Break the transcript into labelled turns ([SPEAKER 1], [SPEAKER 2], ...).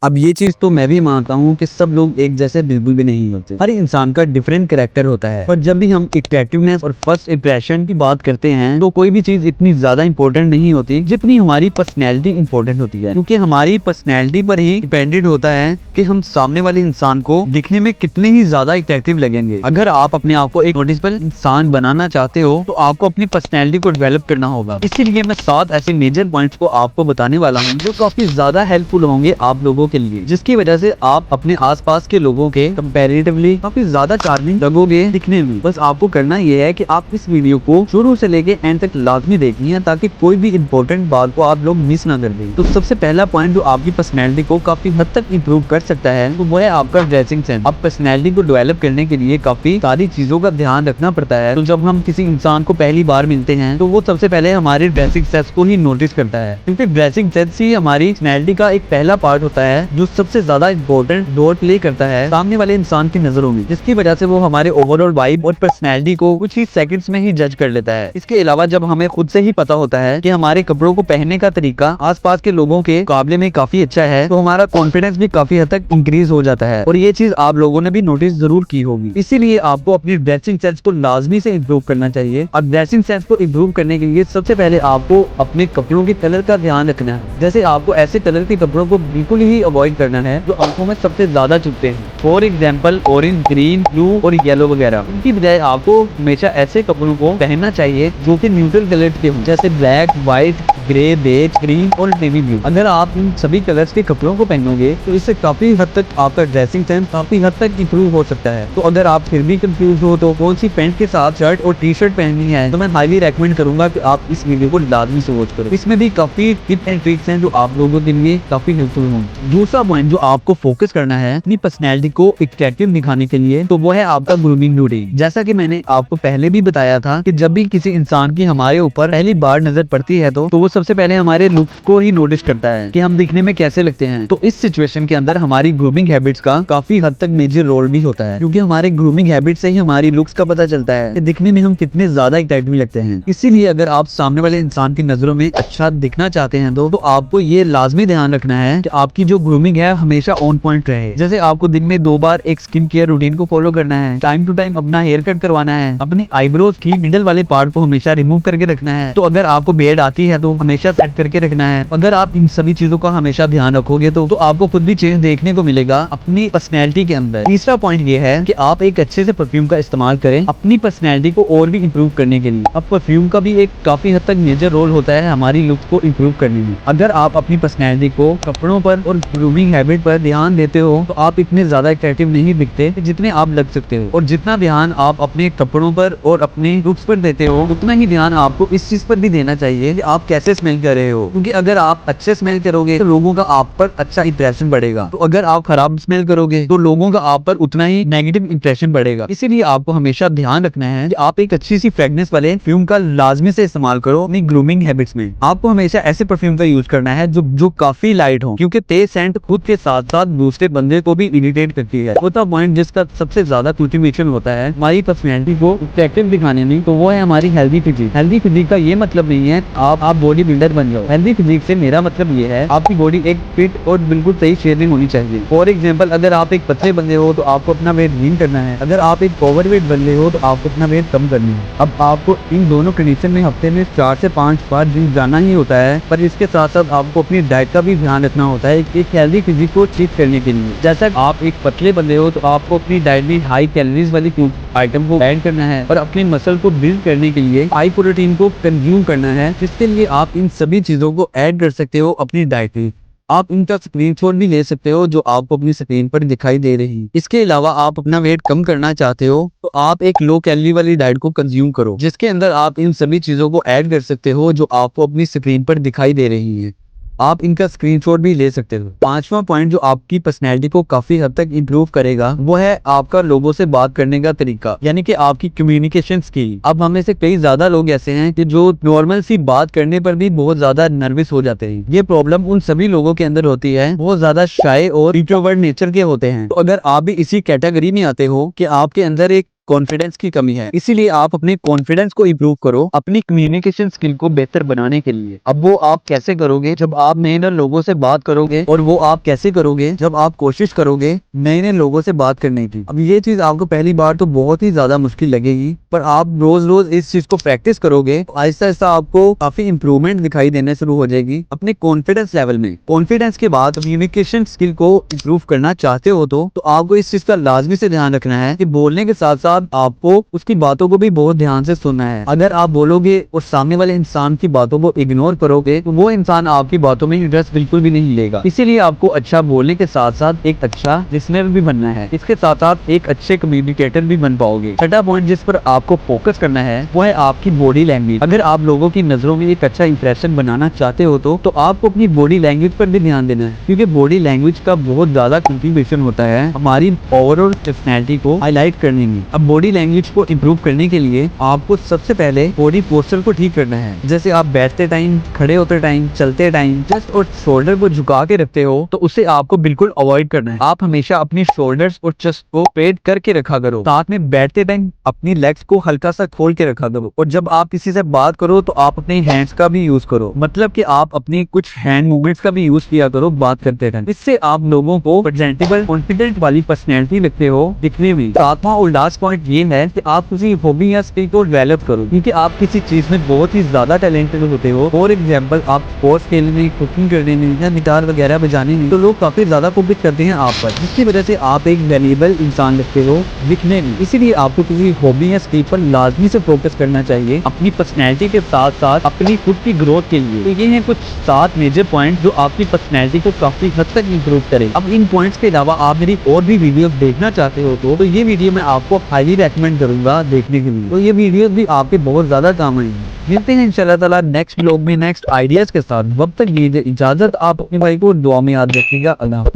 [SPEAKER 1] अब ये चीज तो मैं भी मानता हूँ कि सब लोग एक जैसे बिल्कुल भी नहीं होते। हर इंसान का डिफरेंट कैरेक्टर होता है। पर जब भी हम अट्रैक्टिवनेस और फर्स्ट इंप्रेशन की बात करते हैं तो कोई भी चीज इतनी ज्यादा इंपॉर्टेंट नहीं होती जितनी हमारी पर्सनैलिटी इंपॉर्टेंट होती है, क्योंकि हमारी पर्सनैलिटी पर ही डिपेंडेंट होता है कि हम सामने वाले इंसान को दिखने में कितने ही ज्यादा अट्रैक्टिव लगेंगे। अगर आप अपने आप को एक नोटिसेबल इंसान बनाना चाहते हो तो आपको अपनी पर्सनैलिटी को डेवलप करना होगा। इसीलिए मैं 7 ऐसे मेजर पॉइंट्स को आपको बताने वाला हूँ जो काफी ज्यादा हेल्पफुल होंगे आप लोगों के लिए, जिसकी वजह से आप अपने आसपास के लोगों के कंपैरेटिवली काफी ज्यादा चार्मिंग लगोगे दिखने में। बस आपको करना यह है कि आप इस वीडियो को शुरू से लेके एंड तक लाजमी देखनी है ताकि कोई भी इंपॉर्टेंट बात को आप लोग मिस ना कर दें। तो सबसे पहला पॉइंट जो आपकी पर्सनैलिटी को काफी हद तक इंप्रूव कर सकता है तो वो है आपका ड्रेसिंग सेंस। अब पर्सनैलिटी को डेवलप करने के लिए काफी सारी चीजों का ध्यान रखना पड़ता है। तो जब हम किसी इंसान को पहली बार मिलते हैं तो वो सबसे पहले हमारे ड्रेसिंग सेंस को ही नोटिस करता है, क्योंकि ड्रेसिंग सेंस ही हमारी पर्सनैलिटी का एक पहला पार्ट होता है जो सबसे ज्यादा इंपॉर्टेंट रोल प्ले करता है सामने वाले इंसान की नजरों में, जिसकी वजह से वो हमारे ओवरऑल वाइब और पर्सनैलिटी को कुछ ही सेकंड्स में ही जज कर लेता है। इसके अलावा जब हमें खुद से ही पता होता है कि हमारे कपड़ों को पहनने का तरीका आसपास के लोगों के मुकाबले में काफी अच्छा है तो हमारा कॉन्फिडेंस भी काफी हद तक इंक्रीज हो जाता है। और ये चीज आप लोगों ने भी नोटिस जरूर की होगी। इसीलिए आपको अपनी ड्रेसिंग सेंस को लाजमी से इम्प्रूव करना चाहिए। और ड्रेसिंग सेंस को इम्प्रूव करने के लिए सबसे पहले आपको अपने कपड़ों के कलर का ध्यान रखना है। जैसे आपको ऐसे कलर के कपड़ों को बिल्कुल ही अवॉइड करना है जो आंखों में सबसे ज्यादा चुभते हैं। For example orange, green, blue और येलो वगैरह। इनकी बजाय आपको हमेशा ऐसे कपड़ों को पहनना चाहिए जो कि न्यूट्रल कलर के हों, जैसे black, white, grey, beige, green और नेवी ब्लू। अगर आप इन सभी कलर्स के कपड़ों को पहनोगे तो इससे काफी हद तक आपका ड्रेसिंग सेंस काफी हद तक इंप्रूव हो सकता है। तो अगर आप फिर भी कंफ्यूज हो तो कौन सी पैंट के साथ शर्ट और टी शर्ट पहननी है तो मैं हाईली रेकमेंड करूंगा कि आप इस वीडियो को लाजमी से वॉच करो। इसमें भी काफी टिप एंड ट्रिक्स हैं जो आप लोगों के लिए काफी हेल्पफुल होंगे। दूसरा पॉइंट जो आपको फोकस करना है अपनी पर्सनैलिटी को अट्रैक्टिव दिखाने के लिए तो वो है आपका ग्रूमिंग रूटीन। जैसा कि मैंने आपको पहले भी बताया था कि जब भी किसी इंसान की हमारे ऊपर पहली बार नजर पड़ती है तो वो सबसे पहले हमारे लुक्स को ही नोटिस करता है कि हम दिखने में कैसे लगते हैं। तो इस सिचुएशन के अंदर हमारी ग्रूमिंग हैबिट्स का काफी हद तक मेजर रोल भी होता है, क्योंकि हमारे ग्रूमिंग हैबिट से ही हमारी लुक्स का पता चलता है कि दिखने में हम कितने ज्यादा अट्रैक्टिव लगते हैं। इसीलिए अगर आप सामने वाले इंसान की नजरों में अच्छा दिखना चाहते हैं तो आपको ये लाजमी ध्यान रखना है कि आपकी जो ग्रूमिंग है हमेशा ऑन पॉइंट रहे। जैसे आपको दिन में 2 बार एक स्किन केयर रूटीन को फॉलो करना है, टाइम टू टाइम अपना हेयर कट करवाना है, अपने आईब्रोज की मिडल वाले पार्ट को हमेशा रिमूव करके रखना है। तो अगर आपको बेयर्ड आती है तो हमेशा सेट करके रखना है। अगर आप इन सभी चीजों का हमेशा ध्यान रखोगे तो आपको खुद भी चेंज देखने को मिलेगा अपनी पर्सनैलिटी के अंदर। तीसरा पॉइंट ये है कि आप एक अच्छे से परफ्यूम का इस्तेमाल करें अपनी पर्सनैलिटी को और भी इम्प्रूव करने के लिए। अब परफ्यूम का भी एक काफी हद तक मेजर रोल होता है हमारी लुक को इम्प्रूव करने में। अगर आप अपनी पर्सनैलिटी को कपड़ों पर और ग्रूमिंग हैबिट पर ध्यान देते हो तो आप इतने ज्यादा अट्रैक्टिव नहीं दिखते जितने आप लग सकते हो। और जितना ध्यान आप अपने कपड़ों पर और अपने लुक्स पर देते हो उतना ही ध्यान आपको इस चीज पर भी देना चाहिए कि आप कैसे स्मेल कर रहे हो, क्योंकि अगर आप अच्छे स्मेल करोगे तो लोगों का आप पर अच्छा इंप्रेशन बढ़ेगा। तो अगर आप खराब स्मेल करोगे तो लोगों का आप पर उतना ही नेगेटिव इंप्रेशन बढ़ेगा। इसीलिए आपको हमेशा ध्यान रखना है कि आप एक अच्छी सी फ्रेग्रेंस वाले परफ्यूम का लाजमी से इस्तेमाल करो अपनी ग्रूमिंग हैबिट्स में। आपको हमेशा ऐसे परफ्यूम का यूज करना है जो काफी लाइट हो, क्योंकि तेज सेंट खुद के साथ साथ दूसरे बंदे को भी इरिटेट करती है। चौथा पॉइंट जिसका सबसे ज्यादा कंट्रीब्यूशन होता है हमारी पर्सनैलिटी को अट्रैक्टिव दिखाने में तो वो है हमारी हेल्दी फिजिक। हेल्दी फिजिक का ये मतलब नहीं है आप बॉडी बिल्डर बन जाओ। हेल्दी फिजिक से मेरा मतलब ये है आपकी बॉडी एक फिट और बिल्कुल सही शेयरिंग होनी चाहिए। फॉर एग्जाम्पल अगर आप एक पतले बंदे हो तो आपको अपना वेट गेन करना है, अगर आप एक ओवरवेट बंदे हो तो आपको अपना वेट कम करना है। अब आपको इन दोनों कंडीशन में हफ्ते में 4 से 5 बार जिम जाना ही होता है, पर इसके साथ साथ आपको अपनी डाइट का भी ध्यान रखना होता है एक हेल्दी फिजिक को अचीव करने के लिए। जैसा आप एक पतले बंदे हो तो आपको अपनी डाइट में हाई कैलोरीज वाली आइटम को ऐड करना है और अपने मसल को बिल्ड करने के लिए हाई प्रोटीन को कंज्यूम करना है, जिसके लिए आप इन सभी चीजों को ऐड कर सकते हो अपनी डाइट में। आप इनका स्क्रीनशॉट भी ले सकते हो जो आपको अपनी स्क्रीन पर दिखाई दे रही है। इसके अलावा आप अपना वेट कम करना चाहते हो तो आप एक लो कैलोरी वाली डाइट को कंज्यूम करो, जिसके अंदर आप इन सभी चीजों को ऐड कर सकते हो जो आपको अपनी स्क्रीन पर दिखाई दे रही है। आप इनका स्क्रीनशॉट भी ले सकते हो। पांचवा पॉइंट जो आपकी पर्सनैलिटी को काफी हद तक इंप्रूव करेगा वो है आपका लोगों से बात करने का तरीका, यानी कि आपकी कम्युनिकेशन स्किल। अब हमें से कई ज्यादा लोग ऐसे हैं कि जो नॉर्मल सी बात करने पर भी बहुत ज्यादा नर्वस हो जाते हैं। ये प्रॉब्लम उन सभी लोगों के अंदर होती है बहुत ज्यादा शाय और इंट्रोवर्ट नेचर के होते हैं। तो अगर आप भी इसी कैटेगरी में आते हो कि आपके अंदर एक कॉन्फिडेंस की कमी है। इसीलिए आप अपने कॉन्फिडेंस को इम्प्रूव करो अपनी कम्युनिकेशन स्किल को बेहतर बनाने के लिए। अब वो आप कैसे करोगे? जब आप नए नए लोगों से बात करोगे। और वो आप कैसे करोगे? जब आप कोशिश करोगे नए नए लोगों से बात करने की। अब ये चीज आपको पहली बार तो बहुत ही ज्यादा मुश्किल लगेगी, पर आप रोज रोज इस चीज को प्रैक्टिस करोगे, आहिस्ता आहिस्ता आपको काफी इंप्रूवमेंट दिखाई देने शुरू हो जाएगी अपने कॉन्फिडेंस लेवल में। कॉन्फिडेंस के बाद कम्युनिकेशन स्किल को इम्प्रूव करना चाहते हो तो आपको इस चीज का लाजमी से ध्यान रखना है कि बोलने के साथ साथ आपको उसकी बातों को भी बहुत ध्यान से सुनना है। अगर आप बोलोगे और सामने वाले इंसान की बातों को इग्नोर करोगे तो वो इंसान आपकी बातों में इंटरेस्ट बिल्कुल भी नहीं लेगा। इसीलिए आपको अच्छा बोलने के साथ साथ एक अच्छा लिसनर भी बनना है। इसके साथ साथ एक अच्छे कम्युनिकेटर भी बन पाओगे। छठा पॉइंट जिस पर आपको फोकस करना है वो है आपकी बॉडी लैंग्वेज। अगर आप लोगों की नजरों में एक अच्छा इंप्रेशन बनाना चाहते हो तो आपको अपनी बॉडी लैंग्वेज पर भी ध्यान देना है, क्योंकि बॉडी लैंग्वेज का बहुत ज्यादा कंट्रीब्यूशन होता है हमारी ओवरऑल पर्सनैलिटी को हाईलाइट करने में। अब बॉडी लैंग्वेज को इम्प्रूव करने के लिए आपको सबसे पहले बॉडी पोस्चर को ठीक करना है। जैसे आप बैठते टाइम, खड़े होते टाइम, चलते टाइम चेस्ट और शोल्डर को झुका के रखते हो तो उसे आपको बिल्कुल अवॉइड करना है। आप हमेशा अपनी शोल्डर्स और चेस्ट को स्ट्रेट करके रखा करो। साथ में बैठते टाइम अपनी लेग्स को हल्का सा खोल के रखा करो। और जब आप किसी से बात करो तो आप अपने हैंड्स का भी यूज करो, मतलब कि आप अपनी कुछ हैंड मूवमेंट्स का भी यूज किया करो बात करते टाइम। इससे आप लोगों को प्रेजेंटेबल, कॉन्फिडेंट वाली पर्सनैलिटी लगते हो दिखने में। सातवां और लास्ट पॉइंट ये है कि आप किसी हॉबी या स्किल को डेवलप करो, क्योंकि आप किसी चीज में बहुत ही ज्यादा टैलेंटेड होते हो। फॉर एग्जाम्पल आप स्पोर्ट्स खेलने में, कुकिंग करने में या गिटार वगैरह बजाने में, तो लोग काफी ज्यादा फोकस करते हैं आप पर, जिसकी वजह से आप एक वैल्यूएबल इंसान लगते हो दिखने में। इसीलिए आपको किसी हॉबी या स्किल पर लाजमी से फोकस करना चाहिए अपनी पर्सनैलिटी के साथ साथ अपनी खुद की ग्रोथ के लिए। तो ये हैं कुछ 7 मेजर पॉइंट जो आपकी पर्सनैलिटी को काफी हद तक इंप्रूव करे। अब इन पॉइंट्स के अलावा आप मेरी और भी वीडियो देखना चाहते हो तो ये वीडियो मैं आपको हाईली रेकमेंड करूंगा देखने के लिए। तो ये वीडियो भी आपके बहुत ज्यादा काम आएंगी। मिलते हैं इंशाल्लाह ताला नेक्स्ट व्लॉग में नेक्स्ट आइडियाज के साथ। वक्त तक दीजिए इजाजत। आप अपने भाई को दुआ में याद रखिएगा। अल्लाह हाफिज़।